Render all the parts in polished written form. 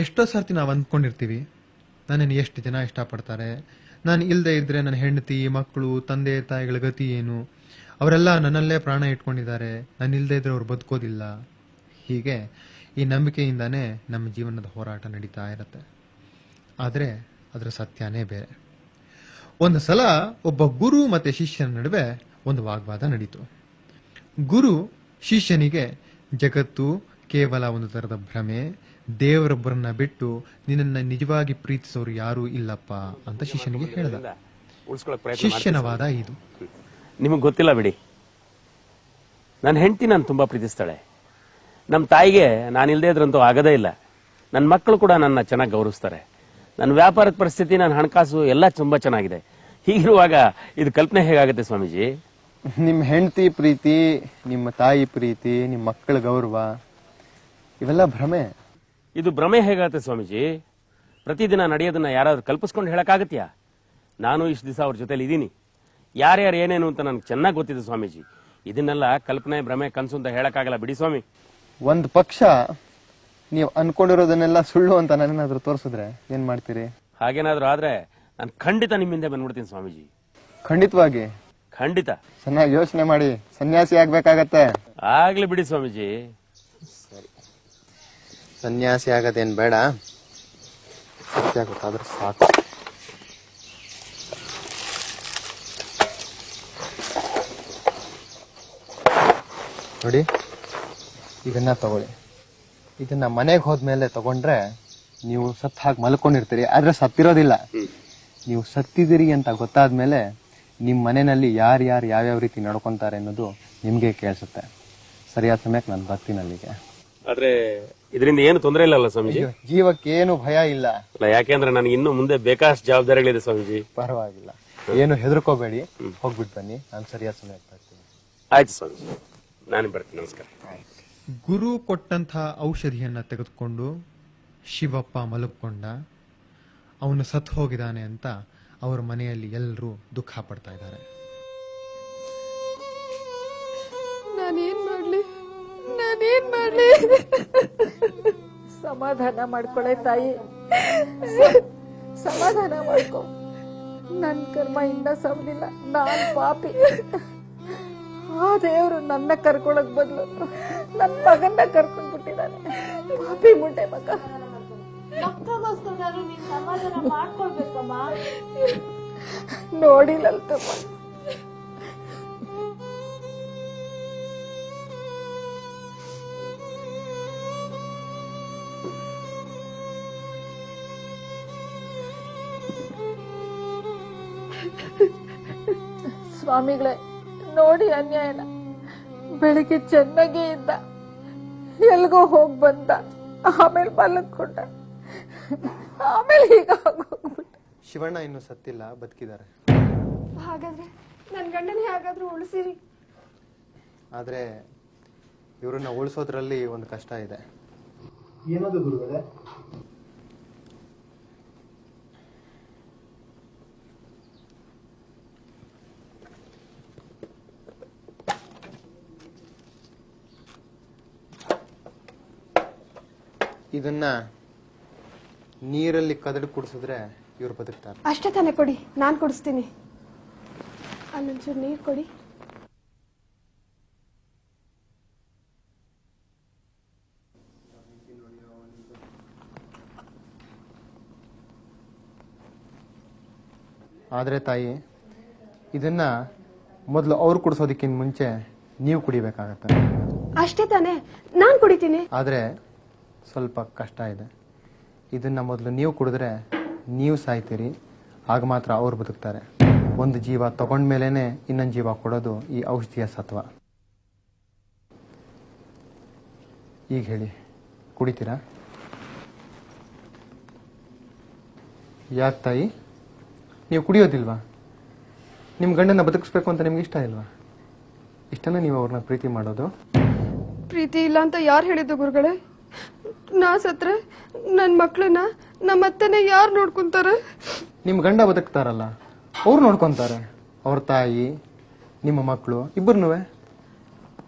ಎಷ್ಟೋ ಸರ್ತಿ ನಾವು ಅಂದ್ಕೊಂಡಿರ್ತೀವಿ, ನನ್ನನ್ನು ಎಷ್ಟು ಜನ ಇಷ್ಟಪಡ್ತಾರೆ, ನಾನು ಇಲ್ಲದೆ ಇದ್ರೆ ನನ್ನ ಹೆಂಡತಿ ಮಕ್ಕಳು ತಂದೆ ತಾಯಿಗಳ ಗತಿ ಏನು, ಅವರೆಲ್ಲ ನನ್ನಲ್ಲೇ ಪ್ರಾಣ ಇಟ್ಕೊಂಡಿದ್ದಾರೆ, ನಾನು ಇಲ್ಲದೆ ಇದ್ರೆ ಅವ್ರು ಬದುಕೋದಿಲ್ಲ. ಹೀಗೆ ಈ ನಂಬಿಕೆಯಿಂದಾನೇ ನಮ್ಮ ಜೀವನದ ಹೋರಾಟ ನಡೀತಾ ಇರುತ್ತೆ. ಆದರೆ ಅದರ ಸತ್ಯನೇ ಬೇರೆ. ಒಂದು ಸಲ ಒಬ್ಬ ಗುರು ಮತ್ತೆ ಶಿಷ್ಯನ ನಡುವೆ ಒಂದು ವಾಗ್ವಾದ ನಡೀತು. ಗುರು ಶಿಷ್ಯನಿಗೆ ಜಗತ್ತು ಕೇವಲ ಒಂದು ತರದ ಭ್ರಮೆ, ದೇವರೊಬ್ಬರನ್ನ ಬಿಟ್ಟು ನಿನ್ನನ್ನು ನಿಜವಾಗಿ ಪ್ರೀತಿಸೋರು ಯಾರೂ ಇಲ್ಲಪ್ಪ ಅಂತ ಶಿಷ್ಯನಿಗೆ ಹೇಳಿದ. ಶಿಷ್ಯನ ವಾದ ಇದು. ನಿಮಗೆ ಗೊತ್ತಿಲ್ಲ ಬಿಡಿ, ನನ್ನ ಹೆಂಡತಿ ನಾನು ತುಂಬಾ ಪ್ರೀತಿಸ್ತಾಳೆ. ನಮ್ಮ ತಾಯಿಗೆ ನಾನಿಲ್ಲದೆ ಇದ್ರಂತೂ ಆಗದೇ ಇಲ್ಲ. ನನ್ನ ಮಕ್ಕಳು ಕೂಡ ನನ್ನ ಚೆನ್ನಾಗಿ ಗೌರವಿಸ್ತಾರೆ. ನನ್ನ ವ್ಯಾಪಾರದ ಪರಿಸ್ಥಿತಿ, ನನ್ನ ಹಣಕಾಸು ಎಲ್ಲ ತುಂಬಾ ಚೆನ್ನಾಗಿದೆ. ಹೀಗಿರುವಾಗ ಇದು ಕಲ್ಪನೆ ಹೇಗಾಗುತ್ತೆ ಸ್ವಾಮೀಜಿ? ನಿಮ್ಮ ಹೆಂಡತಿ ಪ್ರೀತಿ, ನಿಮ್ಮ ತಾಯಿ ಪ್ರೀತಿ, ನಿಮ್ಮ ಮಕ್ಕಳ ಗೌರವ ಇವೆಲ್ಲ ಭ್ರಮೆ. ಇದು ಭ್ರಮೆ ಹೇಗಾಗುತ್ತೆ ಸ್ವಾಮೀಜಿ? ಪ್ರತಿದಿನ ನಡೆಯೋದನ್ನ ಯಾರಾದ್ರೂ ಕಲ್ಪಿಸ್ಕೊಂಡು ಹೇಳಕ್ಕಾಗತ್ಯಾ? ನಾನು ಇಷ್ಟು ದಿವಸ ಅವ್ರ ಜೊತೆಲಿ ಇದ್ದೀನಿ. ಯಾರ್ಯಾರು ಏನೇನು ಅಂತ ನನಗೆ ಚೆನ್ನಾಗಿ ಗೊತ್ತಿದೆ ಸ್ವಾಮೀಜಿ. ಇದನ್ನೆಲ್ಲ ಕಲ್ಪನೆ ಭ್ರಮೆ ಕನಸು ಅಂತ ಹೇಳಕ್ಕಾಗಲ್ಲ ಬಿಡಿ ಸ್ವಾಮಿ. ಒಂದ್ ಪಕ್ಷ ನೀವು ಅನ್ಕೊಂಡಿರೋದನ್ನೆಲ್ಲ ಸುಳ್ಳು ಅಂತ ನನ್ನೇನಾದ್ರೂ ತೋರಿಸಿದ್ರೆ ಏನ್ ಮಾಡ್ತೀರಿ? ಹಾಗೇನಾದ್ರೂ ಆದ್ರೆ ನಾನು ಖಂಡಿತ ನಿಮ್ಮಿಂದ ಬಂದ್ಬಿಡ್ತೀನಿ ಸ್ವಾಮೀಜಿ. ಖಂಡಿತವಾಗಿ? ಖಂಡಿತ. ಚೆನ್ನಾಗಿ ಯೋಚನೆ ಮಾಡಿ ಸನ್ಯಾಸಿ ಆಗ್ಬೇಕಾಗತ್ತೆ. ಆಗ್ಲಿ ಬಿಡಿ ಸ್ವಾಮೀಜಿ. ಸನ್ಯಾಸಿ ಆಗದೇನ್ ಬೇಡ, ಸತ್ಯ ಗೊತ್ತಾದ್ರೆ ಸಾಕು. ನೋಡಿ, ಇದನ್ನ ತಗೊಳ್ಳಿ. ಇದನ್ನ ಮನೆಗೆ ಹೋದ್ಮೇಲೆ ತಗೊಂಡ್ರೆ ನೀವು ಸತ್ ಹಾಕಿ ಮಲ್ಕೊಂಡಿರ್ತೀರಿ, ಆದ್ರೆ ಸತ್ತಿರೋದಿಲ್ಲ. ನೀವು ಸತ್ತಿದಿರಿ ಅಂತ ಗೊತ್ತಾದ್ಮೇಲೆ ನಿಮ್ ಮನೆಯಲ್ಲಿ ಯಾರ್ಯಾರು ಯಾವ್ಯಾವ ರೀತಿ ನಡ್ಕೊಂತಾರೆ ಅನ್ನೋದು ನಿಮ್ಗೆ ಕೇಳಿಸುತ್ತೆ. ಸರಿಯಾದ ಸಮಯಕ್ಕೆ ನಾನು ಬರ್ತೀನಿ ಅಲ್ಲಿಗೆ. ಆದ್ರೆ ಇದರಿಂದ ಏನು ತೊಂದರೆ ಇಲ್ಲಲ್ಲ ಸ್ವಾಮೀಜಿ? ಜೀವಕ್ಕೇನು ಭಯ ಇಲ್ಲ. ಯಾಕೆಂದ್ರೆ ನನಗೆ ಇನ್ನು ಮುಂದೆ ಬೇಕಾಷ್ಟು ಜವಾಬ್ದಾರಿಗಳಿದೆ ಸ್ವಾಮೀಜಿ. ಪರವಾಗಿಲ್ಲ, ಏನು ಹೆದರ್ಕೋಬೇಡಿ, ಹೋಗ್ಬಿಟ್ಟು ಬನ್ನಿ. ನಾನು ಸರಿಯಾದ ಸಮಯಕ್ಕೆ ಬರ್ತೀನಿ. ಆಯ್ತು ಸ್ವಾಮೀಜಿ, ನಾನು ಬರ್ತೀನಿ. ನಮಸ್ಕಾರ. ಗುರು ಕೊಟ್ಟಂಥ ಔಷಧಿಯನ್ನ ತೆಗೆದುಕೊಂಡು ಶಿವಪ್ಪ ಮಲಗಿಕೊಂಡ. ಅವನು ಸತ್ತು ಹೋಗಿದ್ದಾನೆ ಅಂತ ಅವರ ಮನೆಯಲ್ಲಿ ಎಲ್ಲರೂ ದುಃಖ ಪಡ್ತಾ ಇದ್ದಾರೆ. ನಾನೇನ್ ಮಾಡ್ಲಿ? ಸಮಾಧಾನ ಮಾಡ್ಕೊಳೆ ತಾಯಿ, ಸಮಾಧಾನ ಮಾಡ್ಕೊ. ನನ್ ಕರ್ಮ ಇನ್ನ ಸವಲಿಲ್ಲ, ನಾನ್ ಪಾಪಿ. ಆ ದೇವ್ರು ನನ್ನ ಕರ್ಕೊಳಕ್ ಬದ್ಲು ನನ್ ಮಗನ್ನ ಕರ್ಕೊಂಡ್ಬಿಟ್ಟಿದ್ದಾನೆ. ಪಾಪಿ ಮುಂಡೆ ಮಗ. ನೋಡಿ ಲಲಿತಮ್ಮ, ಸ್ವಾಮಿಗಳೇ ನೋಡಿ ಅನ್ಯಾಯನ. ಬೆಳಿಗ್ಗೆ ಚೆನ್ನಾಗೇ ಇದ್ದ, ಎಲ್ಗೋ ಹೋಗ್ ಬಂದ, ಆಮೇಲೆ ಮಲಗ್ಕೊಂಡ, ಆಮೇಲೆ ಈಗ ಹೋಗ್ಬಿಟ್ಟ. ಶಿವಣ್ಣ ಇನ್ನು ಸತ್ತಿಲ್ಲ, ಬದುಕಿದ್ದಾರೆ. ಹಾಗಾದ್ರೆ ನನ್ ಗಂಡನ ಹೇಗಾದ್ರೂ ಉಳಿಸಿರಿ. ಆದ್ರೆ ಇವ್ರನ್ನ ಉಳಿಸೋದ್ರಲ್ಲಿ ಒಂದು ಕಷ್ಟ ಇದೆ. ಏನದು ಗುರುಗಳೇ? ಇದನ್ನ ನೀರಲ್ಲಿ ಕದಡಿ ಕುಡಿಸಿದ್ರೆ ಇವ್ರು ಬದುಕ್ತಾರೆ. ಅಷ್ಟೇ ತಾನೇ, ಕೊಡಿ, ನಾನ್ ಕುಡಿಸ್ತೀನಿ. ಅಲ್ಲೊಂಚೂರು ನೀರ್ ಕೊಡಿ. ಆದ್ರೆ ತಾಯಿ, ಇದನ್ನ ಮೊದಲು ಅವ್ರು ಕುಡಿಸೋದಕ್ಕಿಂತ ಮುಂಚೆ ನೀವು ಕುಡಿಬೇಕಾಗತ್ತೆ. ಅಷ್ಟೇ ತಾನೇ, ನಾನ್ ಕುಡಿತೀನಿ. ಆದ್ರೆ ಸ್ವಲ್ಪ ಕಷ್ಟ ಇದೆ. ಇದನ್ನ ಮೊದಲು ನೀವು ಕುಡಿದ್ರೆ ನೀವು ಸಾಯ್ತೀರಿ, ಆಗ ಮಾತ್ರ ಅವ್ರು ಬದುಕ್ತಾರೆ. ಒಂದು ಜೀವ ತಗೊಂಡ್ಮೇಲೆನೆ ಇನ್ನೊಂದು ಜೀವ ಕೊಡೋದು ಈ ಔಷಧಿಯ ಸತ್ವ. ಈಗ ಹೇಳಿ, ಕುಡಿತೀರಾ? ಯಾಕೆ ತಾಯಿ, ನೀವು ಕುಡಿಯೋದಿಲ್ವಾ? ನಿಮ್ ಗಂಡನ ಬದುಕಿಸ್ಬೇಕು ಅಂತ ನಿಮ್ಗೆ ಇಷ್ಟ ಇಲ್ವಾ? ಇಷ್ಟನ ನೀವು ಅವ್ರನ್ನ ಪ್ರೀತಿ ಮಾಡೋದು? ಪ್ರೀತಿ ಇಲ್ಲ ಅಂತ ಯಾರು ಹೇಳಿದ್ದು ಗುರುಗಳೇ? ನಾ ಸತ್ರೆ ನನ್ ಮಕ್ಳನ್ನ ನಮ್ಮತ್ತನೇ ಯಾರು ನೋಡ್ಕೊಂತಾರೆ? ನಿಮ್ ಗಂಡ ಬದುಕ್ತಾರಲ್ಲ, ಅವ್ರು ನೋಡ್ಕೊಂತಾರೆ. ಅವ್ರ ತಾಯಿ, ನಿಮ್ಮ ಮಕ್ಕಳು ಇಬ್ಬರನ್ನೂ.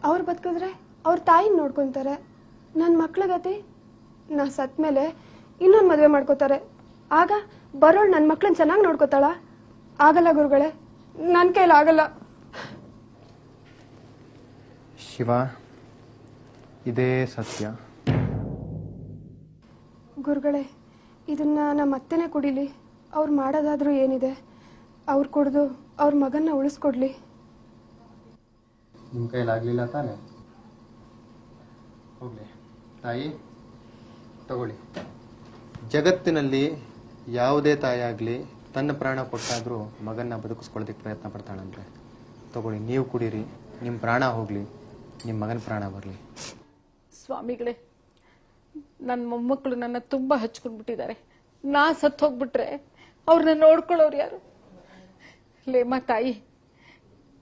ಅವ್ರು ಬದುಕಿದ್ರೆ ಅವ್ರ ತಾಯಿನ ನೋಡ್ಕೊಂತಾರೆ. ನನ್ ಮಕ್ಳ ಗತಿ, ನಾ ಸತ್ ಮೇಲೆ ಇನ್ನೊಂದು ಮದುವೆ ಮಾಡ್ಕೋತಾರೆ. ಆಗ ಬರೋಳು ನನ್ನ ಮಕ್ಳನ್ನ ಚೆನ್ನಾಗಿ ನೋಡ್ಕೋತಾಳ? ಆಗಲ್ಲ ಗುರುಗಳೇ, ನನ್ನ ಕೈಲಿ ಆಗಲ್ಲ. ಶಿವ, ಇದೇ ಸತ್ಯ. ಗುರುಗಳೇ, ಇದನ್ನ ನಮ್ಮ ಅತ್ತೆನೇ ಕುಡಿಲಿ. ಅವ್ರು ಮಾಡೋದಾದ್ರೂ ಏನಿದೆ, ಅವ್ರು ಕುಡಿದು ಅವ್ರ ಮಗನ್ನ ಉಳಿಸ್ಕೊಡ್ಲಿ. ನಿಮ್ಮ ಕೈಲಾಗಲಿಲ್ಲ ತಾನೆ? ಹೋಗ್ಲಿ ತಾಯಿ, ತಗೊಳ್ಳಿ. ಜಗತ್ತಿನಲ್ಲಿ ಯಾವುದೇ ತಾಯಿ ಆಗಲಿ ತನ್ನ ಪ್ರಾಣ ಕೊಟ್ಟಾದರೂ ಮಗನ್ನ ಬದುಕಿಸ್ಕೊಳ್ಳೋದಕ್ಕೆ ಪ್ರಯತ್ನ ಪಡ್ತಾಳಂತೆ. ತಗೊಳ್ಳಿ, ನೀವು ಕುಡೀರಿ. ನಿಮ್ಮ ಪ್ರಾಣ ಹೋಗಲಿ, ನಿಮ್ಮ ಮಗನ ಪ್ರಾಣ ಬರಲಿ. ಸ್ವಾಮಿಗಳೇ, ನನ್ನ ಮೊಮ್ಮಕ್ಕಳು ನನ್ನ ತುಂಬಾ ಹಚ್ಕೊಂಡ್ಬಿಟ್ಟಿದ್ದಾರೆ. ನಾ ಸತ್ತು ಹೋಗ್ಬಿಟ್ರೆ ಅವ್ರನ್ನ ನೋಡ್ಕೊಳ್ಳೋರು ಯಾರು? ಲೇಮ ತಾಯಿ,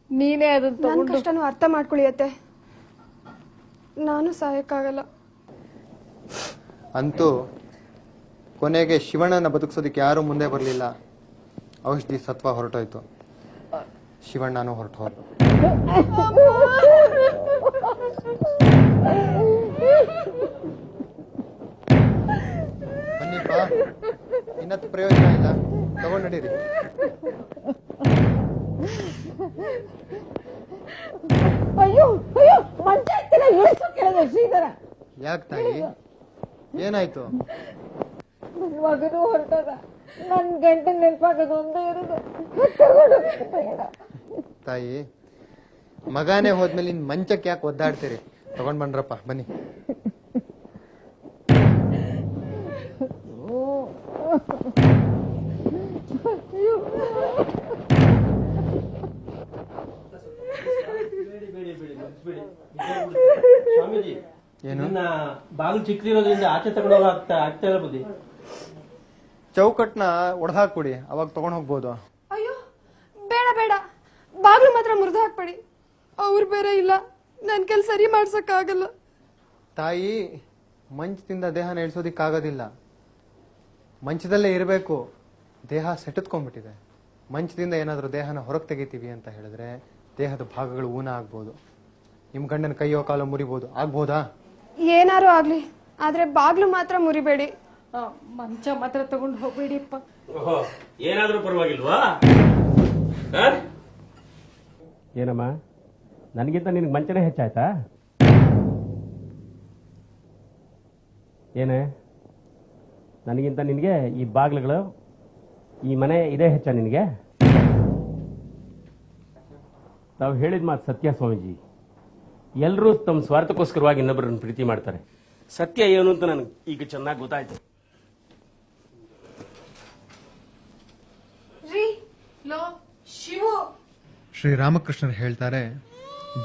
ನೀನೇ ಅದನ್ನ ನನ್ನ ತಗೊಂಡು ಕಷ್ಟನೂ ಅರ್ಥ ಮಾಡ್ಕೊಳ್ಳಿ ಅತ್ತೆ. ನಾನು ಸಾಯಕ್ಕಾಗಲ್ಲ. ಅಂತೂ ಕೊನೆಗೆ ಶಿವಣ್ಣನ ಬದುಕಿಸೋದಕ್ಕೆ ಯಾರೂ ಮುಂದೆ ಬರಲಿಲ್ಲ. ಔಷಧಿ ಸತ್ವ ಹೊರಟೋಯ್ತು, ಶಿವಣ್ಣನೂ ಹೊರಟು ಹೋದ್ರು. ಬನ್ನಿಪ್ಪ, ಇನ್ನತ್ತು ಪ್ರಯೋಜನ ಇಲ್ಲ, ತಗೊಂಡು ನಡೀರಿ. ಅಯ್ಯೋ ಅಯ್ಯೋ, ಮಂಚ ಹತ್ತಿರ ಇಳಿಸು ಕೆಳಗೆ ಶ್ರೀಧರ. ಯಾಕೆ ತಾಯಿ, ಏನಾಯ್ತು? ನನ್ನ ಮಗನೂ ಹೊರಟದ. ನನ್ ಗಂಟ ನೆನಪಾಗದು ಒಂದೇ ಇರೋದು. ತಾಯಿ, ಮಗನೇ ಹೋದ್ಮೇಲೆ ಇನ್ ಮಂಚಕ್ಕೆ ಯಾಕೆ ಒದ್ದಾಡ್ತೀರಿ? ತಗೊಂಡ್ ಬನ್ರಪ್ಪ, ಬನ್ನಿ. ಸ್ವಾಮೀಜಿ, ಏನು? ಬಾಗಿಲು ಚಿಕ್ಕದಿರೋದ್ರಿಂದ ಆಚೆ ತಗೊಂಡೋಗ ಆಗ್ತಾ ಇಲ್ಲ ಬುದ್ಧಿ. ಚೌಕಟ್ನ ಒಡೆದಾಕ್ಬಿಡಿ, ಅವಾಗ ತಗೊಂಡ್ ಹೋಗ್ಬೋದು. ಅಯ್ಯೋ ಬೇಡ ಬೇಡ, ಬಾಗ್ಲು ಮಾತ್ರ ಮುರಿದು ಹಾಕ್ಬೇಡಿ. ಅವ್ರು ಬೇರೆ ಇಲ್ಲ, ನನ್ನ ಕೆಲ್ ಸರಿ ಮಾಡ್ಸಕ್ಕಾಗಲ್ಲ. ತಾಯಿ, ಮಂಚದಿಂದ ದೇಹನ ಇಳಿಸೋದಿಕ್ಕಾಗೋದಿಲ್ಲ. ಮಂಚದಲ್ಲೇ ಇರಬೇಕು. ದೇಹ ಸೆಟೆತ್ಕೊಂಡ್ಬಿಟ್ಟಿದೆ. ಮಂಚದಿಂದ ಏನಾದರೂ ದೇಹನ ಹೊರಗೆ ತೆಗಿತೀವಿ ಅಂತ ಹೇಳಿದ್ರೆ ದೇಹದ ಭಾಗಗಳು ಊನ ಆಗ್ಬೋದು. ನಿಮ್ ಗಂಡನ ಕೈಯೋ ಕಾಲೋ ಮುರಿಬೋದು. ಆಗ್ಬೋದಾ? ಏನಾರು ಆಗ್ಲಿ, ಆದ್ರೆ ಬಾಗ್ಲು ಮಾತ್ರ ಮುರಿಬೇಡಿ. ಮಂಚ ಮಾತ್ರ ತಗೊಂಡು ಹೋಗ್ಬೇಡಿಪ್ಪ. ಏನಾದ್ರೂ ಪರವಾಗಿಲ್ವಾ? ಏನಮ್ಮ, ನನಗಿಂತ ನಿನಗೆ ಮಂಚನೇ ಹೆಚ್ಚಾಯ್ತಾ? ಏನೇ, ನನಗಿಂತ ನಿನಗೆ ಈ ಬಾಗಿಲುಗಳು, ಈ ಮನೆ ಇದೇ ಹೆಚ್ಚ ನಿನಗೆ? ತಾವು ಹೇಳಿದ ಮಾತು ಸತ್ಯ ಸ್ವಾಮೀಜಿ. ಎಲ್ಲರೂ ತಮ್ಮ ಸ್ವಾರ್ಥಕ್ಕೋಸ್ಕರವಾಗಿ ಇನ್ನೊಬ್ಬರನ್ನು ಪ್ರೀತಿ ಮಾಡ್ತಾರೆ. ಸತ್ಯ ಏನು ಅಂತ ನನಗೆ ಈಗ ಚೆನ್ನಾಗಿ ಗೊತ್ತಾಯ್ತು. ಶ್ರೀರಾಮಕೃಷ್ಣರು ಹೇಳ್ತಾರೆ,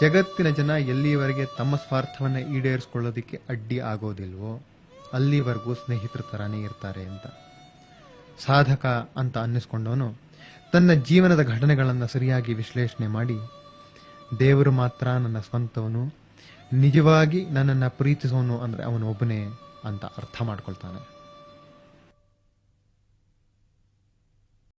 ಜಗತ್ತಿನ ಜನ ಎಲ್ಲಿವರೆಗೆ ತಮ್ಮ ಸ್ವಾರ್ಥವನ್ನ ಈಡೇರಿಸಿಕೊಳ್ಳೋದಿಕ್ಕೆ ಅಡ್ಡಿ ಆಗೋದಿಲ್ವೋ ಅಲ್ಲಿವರೆಗೂ ಸ್ನೇಹಿತರ ತರಾನೇ ಇರ್ತಾರೆ ಅಂತ. ಸಾಧಕ ಅಂತ ಅನ್ನಿಸ್ಕೊಂಡವನು ತನ್ನ ಜೀವನದ ಘಟನೆಗಳನ್ನು ಸರಿಯಾಗಿ ವಿಶ್ಲೇಷಣೆ ಮಾಡಿ, ದೇವರು ಮಾತ್ರ ನನ್ನ ಸ್ವಂತವನು, ನಿಜವಾಗಿ ನನ್ನನ್ನು ಪ್ರೀತಿಸೋನು ಅಂದ್ರೆ ಅವನು ಒಬ್ಬನೇ ಅಂತ ಅರ್ಥ ಮಾಡ್ಕೊಳ್ತಾನೆ.